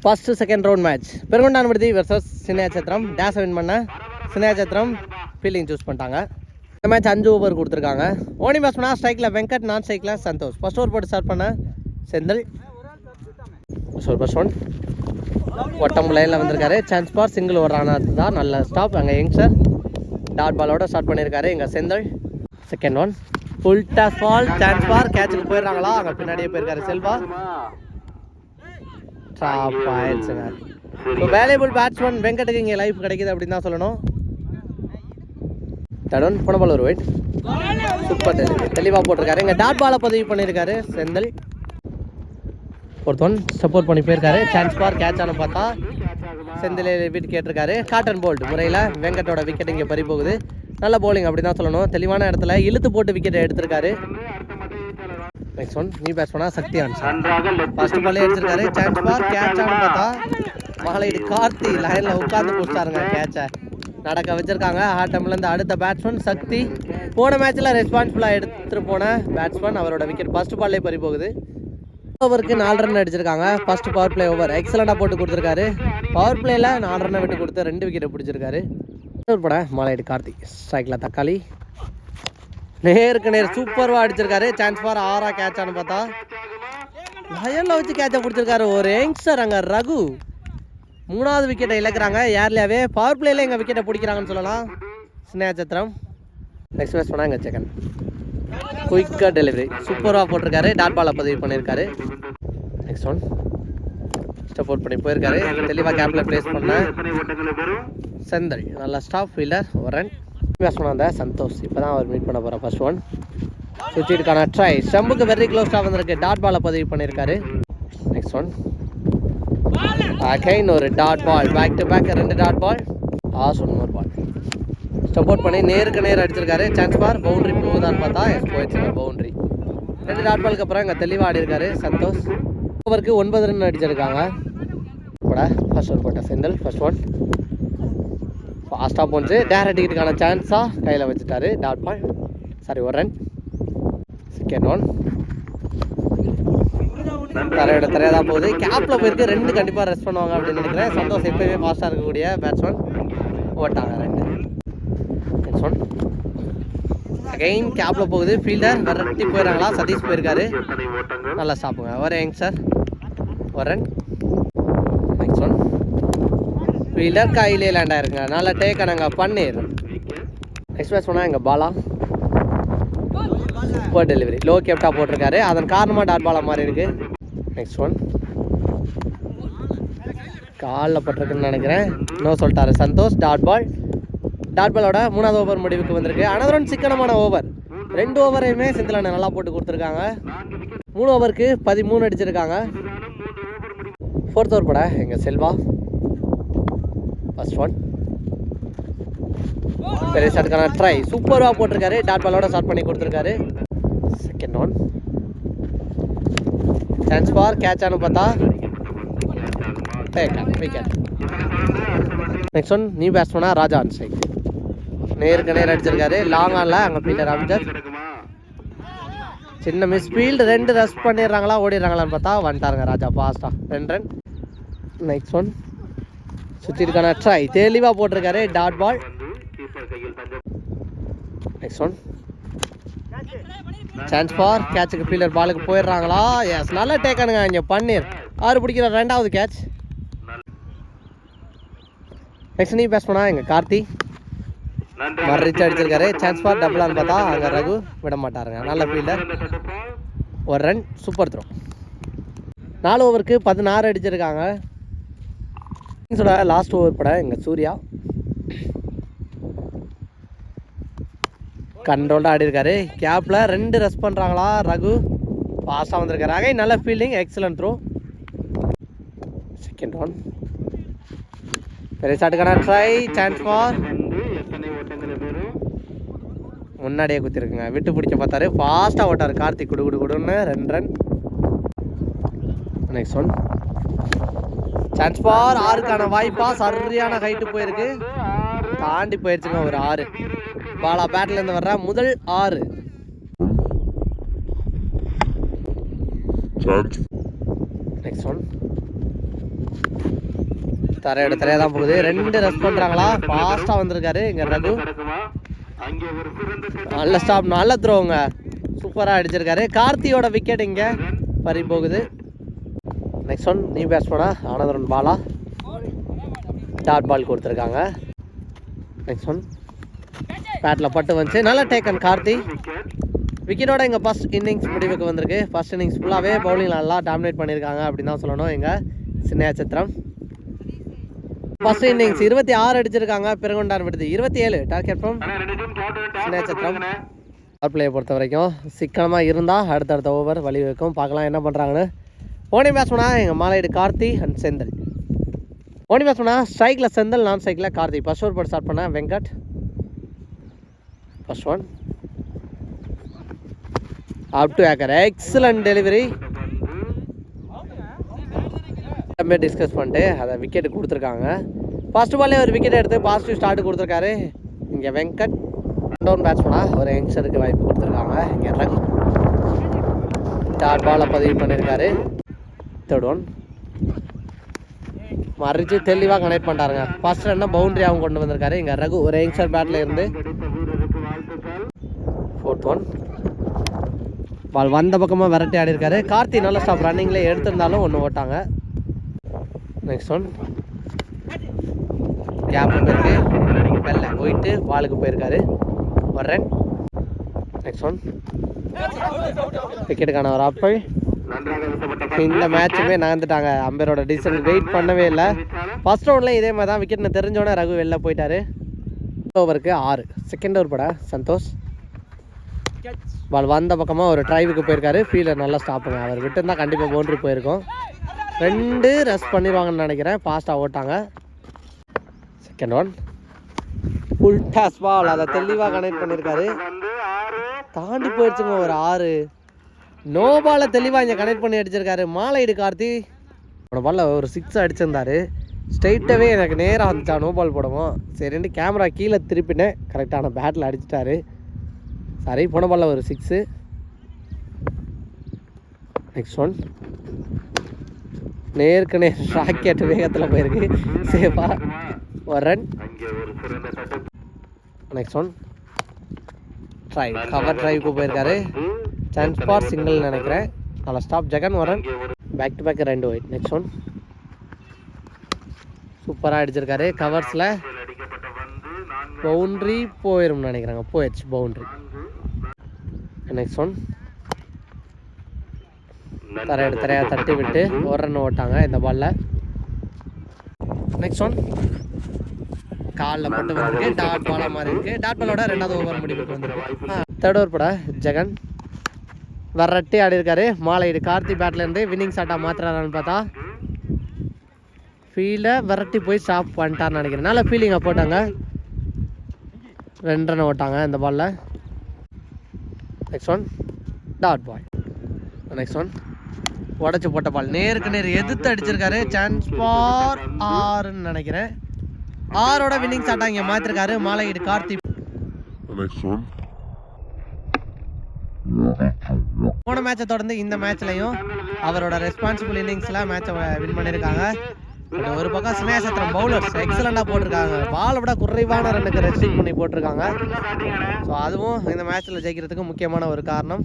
First second round match Perungondanpatti versus Chinnaiyachatram. டேஸை win பண்ண Chinnaiyachatram fielding choose பண்ணிட்டாங்க. இந்த மேட்ச் 5 ஓவர் கொடுத்துருக்காங்க. ஓனிங் பேட்ஸ் பண்ணால் ஸ்ட்ரைக்கில் வெங்கட், நான் ஸ்ட்ரைக்கில் சந்தோஷ். ஃபர்ஸ்ட் ஓவர் போட்டு ஸ்டார்ட் பண்ண செந்தில். ஃபர்ஸ்ட் ஒன் ஒட்டம் லைனில் வந்திருக்காரு. சான்ஸ் பார் சிங்கிள் ஓவர் ஆனது தான். நல்ல ஸ்டாப். அங்கே யங்ஸ்டர் டாட் பாலோட ஸ்டார்ட் பண்ணியிருக்காரு எங்கள் Senthil. Second one full toss ball. Chance for கேட்சுக்கு போயிடுறாங்களா? அங்கே பின்னாடியே போயிருக்காரு செல்வா. ட்ராப் ஆயிடுச்சுங்க. ஸோ வேல்யூபிள் பேட்ஸ்மேன் வெங்கட்டுக்கு இங்கே லைஃப் கிடைக்குது அப்படின்னு தான் சொல்லணும். தேர்ட் ஒன் போன பால் ஒரு வெயிட். சூப்பர் தெளிவாக போட்டிருக்காரு. இங்கே டாட் பாலை பதிவு பண்ணியிருக்காரு செந்தில். ஒருத்தன் சப்போர்ட் பண்ணி போயிருக்காரு. சான்ஸ் பார் கேட்ச் ஆன பார்த்தா செந்தில் விக்கெட் கேட்டிருக்காரு. காட்டன் போல்ட் முறையில் வெங்கட்டோட விக்கெட் இங்கே பறி போகுது. நல்ல பவுலிங் அப்படி தான் சொல்லணும். தெளிவான இடத்துல இழுத்து போட்டு விக்கெட் எடுத்திருக்காரு. நெக்ஸ்ட் ஒன் நீ பேட்ஸ் பண்ணா சக்தியான் ஃபர்ஸ்ட் பாலே எடுத்திருக்காரு. சான்ஸ் பார் கேட்ச் ஆன பார்த்தா மகளிர் கார்த்தி லைனில் உட்காந்து பிடிச்சாருங்க. கேட்சை நடக்க வச்சிருக்காங்க. ஆட்டம்லேருந்து அடுத்த பேட்ஸ்மேன் சக்தி. போன மேட்ச்சில் ரெஸ்பான்சிபிளாக எடுத்துகிட்டு போன பேட்ஸ்மேன் அவரோட விக்கெட் ஃபர்ஸ்ட் பால்லே பறி போகுது. ஓவருக்கு 4 ரன் அடிச்சிருக்காங்க. ஃபர்ஸ்ட் பவர் பிளே ஓவர் எக்ஸலண்டாக போட்டு கொடுத்துருக்காரு. பவர் பிளேயில் 4 ரன்னை விட்டு கொடுத்து 2 விக்கெட்டை பிடிச்சிருக்காரு. பட மலையீடு கார்த்திக் ஸ்ட்ரைக்கில் தக்காளி நேருக்கு நேர் சூப்பராக அடிச்சிருக்காரு. சான்ஸ் ஃபார் 6 கேட்ச் ஆனு பார்த்தா லயனில் வச்சு கேட்சை பிடிச்சிருக்காரு. ஒரு யங்ஸ்டர் அங்கே ரகு 3வது விக்கெட்டை இழக்கிறாங்க. ஏர்லியாவே பவர் பிளேயில் எங்கள் விக்கெட்டை பிடிக்கிறாங்கன்னு சொல்லலாம் சின்னையாச்சத்திரம். நெக்ஸ்ட் பேட்ஸ் பண்ணால் எங்கள் செகண்ட் குயிக்காக டெலிவரி சூப்பராக போட்டிருக்காரு. டாட் பாலை பதிவு பண்ணியிருக்காரு. நெக்ஸ்ட் ஒன் சப்போர்ட் பண்ணி போயிருக்காரு. தெளிவாக கேப்பில் பிளேஸ் பண்ண செந்தல் நல்லா ஸ்டாப் ஃபீல்டர். ஒரு ரன் பேட்ஸ் பண்ணாந்த சந்தோஷ். இப்போ தான் அவர் மீட் பண்ண போகிறார். ஃபர்ஸ்ட் ஒன் சுற்றிட்டுக்கான ட்ரை ஸ்டம்புக்கு வெரி க்ளோஸ்டாக வந்திருக்கு. டாட் பாலை பதிவு பண்ணியிருக்காரு. நெக்ஸ்ட் ஒன் அகைன் ஒரு dot ball. Back to back 2 dot ball. ஒரு பால் சப்போர்ட் பண்ணி நேருக்கு நேர் அடிச்சிருக்காரு. சான்ஸ் பார் பவுண்டரி போகுதான்னு பார்த்தா போயிடுச்சு பவுண்டரி. 2 டாட் பாலுக்கு அப்புறம் இங்கே தெளிவாக ஆடி இருக்காரு சந்தோஷ். ஓவருக்கு 9 ரன் அடிச்சிருக்காங்க. கூட ஃபர்ஸ்ட் ஓவர் போட்ட செந்தில். ஃபர்ஸ்ட் ஒன் ஃபாஸ்ட்டாக போச்சு. டேரக்ட் டிக்கெட்டுக்கான சான்ஸாக கையில் வச்சுட்டாரு. டாட் பால் ஒரு ரன். செகண்ட் ஒன் தரையாக தான் போகுது. கேப்பில் போயிருக்கு. 2 கண்டிப்பாக ரெஸ்ட் பண்ணுவாங்க அப்படின்னு நினைக்கிறேன். சந்தோஷ் எப்போயுமே ஃபாஸ்ட்டாக இருக்கக்கூடிய பேட்ஸ்மேன். ஓட்டாங்க 2. நெக்ஸ்ட் ஒன் அகைன் கேப்பில் போகுது. ஃபீல்டர் விரட்டி போயிடறாங்களா? சதீஷ் போயிருக்காரு. நல்லா ஸ்டாப்புங்க. ஒரு யங்ஸ்டர் ஒரு ரன். நெக்ஸ்ட் ஒன் ஃபீல்டர் கையிலே லேண்ட் ஆயிருங்க. நல்லா டேக் ஆனாங்க பன்னீர். நெக்ஸ்ட் பேட்ஸ் பண்ணால் எங்கள் பாலா சூப்பர் டெலிவரி லோ கேப்டாக போட்டிருக்காரு. அதன் காரணமாக டாட் பாலா மாதிரி இருக்கு. நெக்ஸ்ட் ஒன் காலில் பட்டிருக்குன்னு நினைக்கிறேன். இன்னும் சொல்லிட்டாரு சந்தோஷ். Dot ball. டாட் பாலோட 3வது ஓவர் முடிவுக்கு வந்திருக்கு. அனதர் ஒன் சிக்கனமான ஓவர். 2 ஓவரையுமே செந்தில் நல்லா போட்டு கொடுத்துருக்காங்க. 3 ஓவருக்கு 13 அடிச்சிருக்காங்க. 4th ஓவர் பட எங்கள் செல்வா. ஃபர்ஸ்ட் ஒன் பெரிய ஷாட்டுக்கான ட்ரை சூப்பராக போட்டிருக்காரு. டாட் பாலோட ஸ்டார்ட் பண்ணி கொடுத்துருக்காரு. Second one chance for catch ஆனு பார்த்தா விக்கெட். நெக்ஸ்ட் ஒன் நீ பேட்ஸ் பண்ணால் ராஜா ஆன் ஸ்ட்ரைக். நேருக்கு நேர் அடிச்சிருக்காரு. லாங் ஆனில் அங்கே ஃபீல்டர் அம்ஜத் சின்ன மிஸ் ஃபீல்டு. 2 ரஷ் பண்ணிடுறாங்களா ஓடிடுறாங்களான்னு பார்த்தா வந்துட்டாருங்க ராஜா ஃபாஸ்ட்டாக 2 ரன். நெக்ஸ்ட் ஒன் சுற்றிருக்கான ட்ரை தெளிவாக போட்டிருக்காரு. Dot ball. Next one chance for கேட்சுக்கு ஃபீல்டர் பாலுக்கு போயிடுறாங்களா? எஸ் நல்லா டேக்கானுங்க இங்கே பன்னீர். 6 பிடிக்கிற 2வது கேட்ச். நெக்ஸ்ட் நீ பேட்ஸ் பண்ணா எங்கள் கார்த்தி மறிச்சு அடிச்சிருக்காரு. சான்ஸ் ஃபார் டபுளான்னு பார்த்தா அங்கே ரகு விட மாட்டாருங்க. நல்ல ஃபீல்டர். ஒரு ரன். Super throw. 4 ஓவருக்கு 16 அடிச்சிருக்காங்க. லாஸ்ட் ஓவர் பட எங்கள் சூர்யா கண்ட்ரோல்டாக ஆடி இருக்காரு. கேப்பில் 2 ரெஸ்ட் பண்ணுறாங்களா? ரகு ஃபாஸ்ட்டாக வந்திருக்காரு. ஆகே நல்ல fielding excellent throw. Second one பெரிய ஷாட்டுக்கான ட்ரை. சான்ஸ் ஃபார் முன்னாடியே குத்திருக்குங்க. விட்டு பிடிக்க பார்த்தாரு. ஃபாஸ்ட்டாக ஓட்டார் கார்த்திக். குடுன்னு 2 run. Next one chance for 6க்கான வாய்ப்பா சரியான ஹைட்டு போயிருக்கு. தாண்டி போயிடுச்சுங்க ஒரு 6. பாலா பேட்லேருந்து வர்ற முதல் 6. Next one. தரையோட தரையாக தான் போகுது. 2 ரஷ் பண்ணுறாங்களா, ஃபாஸ்ட்டாக வந்திருக்காரு இங்கே ரகு. நல்ல ஸ்டாப், நல்ல த்ரோங்க, சூப்பராக அடிச்சிருக்காரு. கார்த்தியோட விக்கெட் இங்கே பறி போகுது. நெக்ஸ்ட் ஒன் நியூ பேட்ஸ்மேனா ஆனந்தரன் பாலா டாட் பால் கொடுத்துருக்காங்க. நெக்ஸ்ட் ஒன் பேட்டில் பட்டு வந்துச்சு, நல்லா டேக்கன் கார்த்தி. விக்கெட்டோட எங்கள் ஃபஸ்ட் இன்னிங்ஸ் முடிவுக்கு வந்திருக்கு. ஃபஸ்ட் இன்னிங்ஸ் ஃபுல்லாகவே பவுலிங் நல்லா டாமினேட் பண்ணியிருக்காங்க அப்படின்னு தான் சொல்லணும் எங்கள் சின்ன நட்சத்திரம். ஃபஸ்ட் இன்னிங்ஸ் 26 அடிச்சிருக்காங்க, பெருங்கொண்டான் விடுது 27. டார்கெட் ஃப்ரம் சின்ன நட்சத்திரம். பவர் பிளேயை பொறுத்த வரைக்கும் சிக்கனமாக இருந்தால் அடுத்தடுத்த ஓவர் வழி வைக்கும். பார்க்கலாம் என்ன பண்ணுறாங்கன்னு. ஓனிங் பேட்ஸ்மேனா எங்கள் மாலையீடு கார்த்தி அண்ட் செந்தில். ஓனிங் பேட்ஸ்மேனா ஸ்ட்ரைக்கில் செந்தில், நான் ஸ்ட்ரைக்கில் கார்த்தி. ஃபர்ஸ்ட் ஓவர் போட்டு ஸ்டார்ட் பண்ண Venkat. First one up to acre, excellent delivery. எல்லாமே டிஸ்கஸ் பண்ணிட்டு அதை விக்கெட்டு கொடுத்துருக்காங்க. ஃபர்ஸ்ட் பால்லே ஒரு விக்கெட் எடுத்து பாசிட்டிவ் ஸ்டார்ட் கொடுத்துருக்காரு இங்கே வெங்கட். டவுன் பேட்ஸ்மேனாக ஒரு யங்ஸ்டருக்கு வாய்ப்பு கொடுத்துருக்காங்க இங்கே ரகு. டாட் பாலை பதிவு பண்ணியிருக்காரு. தேர்ட் ஒன் மறிச்சு தெளிவாக கனெக்ட் பண்ணிட்டாருங்க. ஃபர்ஸ்ட் ரன்னை பவுண்டரியாகவும் கொண்டு வந்திருக்காரு இங்கே ரகு ஒரு யங்ஸ்டர் பேட்டில் இருந்து. ஃபோர்த் ஒன் பால் வந்த பக்கமாக விரட்டி ஆடி இருக்காரு கார்த்தி. நல்ல ஸ்டாப், ரன்னிங்கில் எடுத்திருந்தாலும் ஒன்று ஓட்டாங்க. நெக்ஸ்ட் ஒன் கேப் போயிருக்கு, வெள்ளை போயிட்டு பாலுக்கு போயிருக்காரு, ஒரு ரன். நெக்ஸ்ட் ஒன் விக்கெட்டுக்கான ஒரு ஆப்பிள். இந்த மேட்சுமே நகர்ந்துட்டாங்க, அம்பேரோட டிசிஷன் வெயிட் பண்ணவே இல்லை. ஃபர்ஸ்ட் ரவுண்டில் இதே மாதிரி தான் விக்கெட்னு தெரிஞ்சோடனே ரகு வெளில போயிட்டாரு. ஓவருக்கு 6. செகண்ட் ஓவர் பட சந்தோஷ் பால் வந்த பக்கமாக ஒரு ட்ரைவுக்கு போயிருக்காரு. ஃபீல்டர் நல்லா ஸ்டாப்புங்க, அவர் விட்டு இருந்தால் கண்டிப்பாக பவுண்டரி போயிருக்கும். 2 ரஷ் பண்ணிடுவாங்கன்னு நினைக்கிறேன், ஃபாஸ்ட்டாக ஓட்டாங்க. Second one full toss ball, அதை தெளிவாக கனெக்ட் பண்ணியிருக்காரு. தாண்டி போயிடுச்சுங்க ஒரு 6. நோ பாலை தெளிவாக இங்கே கனெக்ட் பண்ணி அடிச்சிருக்காரு மாலையீடு கார்த்தி. அவனோட பாலில் ஒரு 6 அடிச்சிருந்தாரு. ஸ்ட்ரைட்டாகவே எனக்கு நேராக வந்துச்சா நோ பால் போடுவோம். சரின்ட்டு கேமரா கீழே திருப்பினேன், கரெக்டான பேட்டில் அடிச்சிட்டாரு. சரி போன பாலில் ஒரு 6. நெக்ஸ்ட் ஒன் நேருக்கு நேர் ராக்கெட் வேகத்தில் போயிருக்கு, சேஃபா ஒரு run. Next one drive, cover ட்ரைவுக்கு போயிருக்காரு. சான்ஸ் ஃபார் சிங்கிள் நினைக்கிறேன். நல்லா ஸ்டாப் ஜெகன், ஒரு run. Back to back 2 wide. Next one சூப்பராக அடிச்சிருக்காரு கவர்ஸில். பவுண்ட்ரி போயிடும் நினைக்கிறாங்க, போயிடுச்சு பவுண்ட்ரி. நெக்ஸ்ட் ஒன் தரையாக தட்டி விட்டு ஒரு ரன் ஓட்டாங்க இந்த பாலில். நெக்ஸ்ட் ஒன் காலில் மட்டும் வந்திருக்கு, டாட் பாலாக மாதிரி இருக்குது. டாட் பாலோட 2வது ஓவர் முடிவுக்கு வந்துருக்கு. தேர்ட் ஓவர் பட ஜெகன் விரட்டி ஆடி இருக்காரு மாலையீடு கார்த்தி பேட்லேருந்து. வின்னிங் ஷாட்டாக மாற்றுறாரான்னு பார்த்தா ஃபீல்டை விரட்டி போய் ஸ்டாப் பண்ணிட்டார்னு நினைக்கிறேன். நல்ல ஃபீலிங்காக போட்டாங்க, 2 ரன் ஓட்டாங்க இந்த பாலில். Next one dot ball. Next one உடச்சி போட்ட பால், நேருக்கு நேர் எதிர்த்து அடிச்சிருக்காரு. சான்ஸ் ஃபார் 6ன்னு நினைக்கிறேன். 6ஓட வின்னிங் ஷாட்டாக இங்கே மாற்றிருக்காரு மாலையீடு கார்த்தி. போன மேட்சை தொடர்ந்து இந்த மேட்ச்லையும் அவரோட ரெஸ்பான்சிபிள் இன்னிங்ஸில் மேட்சை வின் பண்ணியிருக்காங்க. ஒரு பக்கம் சினேசத்திரம் பவுலர்ஸ் எக்ஸலண்டாக போட்டிருக்காங்க, பாலை விட குறைவான ரன்னுக்கு ரெஸ்ட்ரிக்ட் பண்ணி போட்டிருக்காங்க. ஸோ அதுவும் இந்த மேட்ச்சில் ஜெயிக்கிறதுக்கு முக்கியமான ஒரு காரணம்.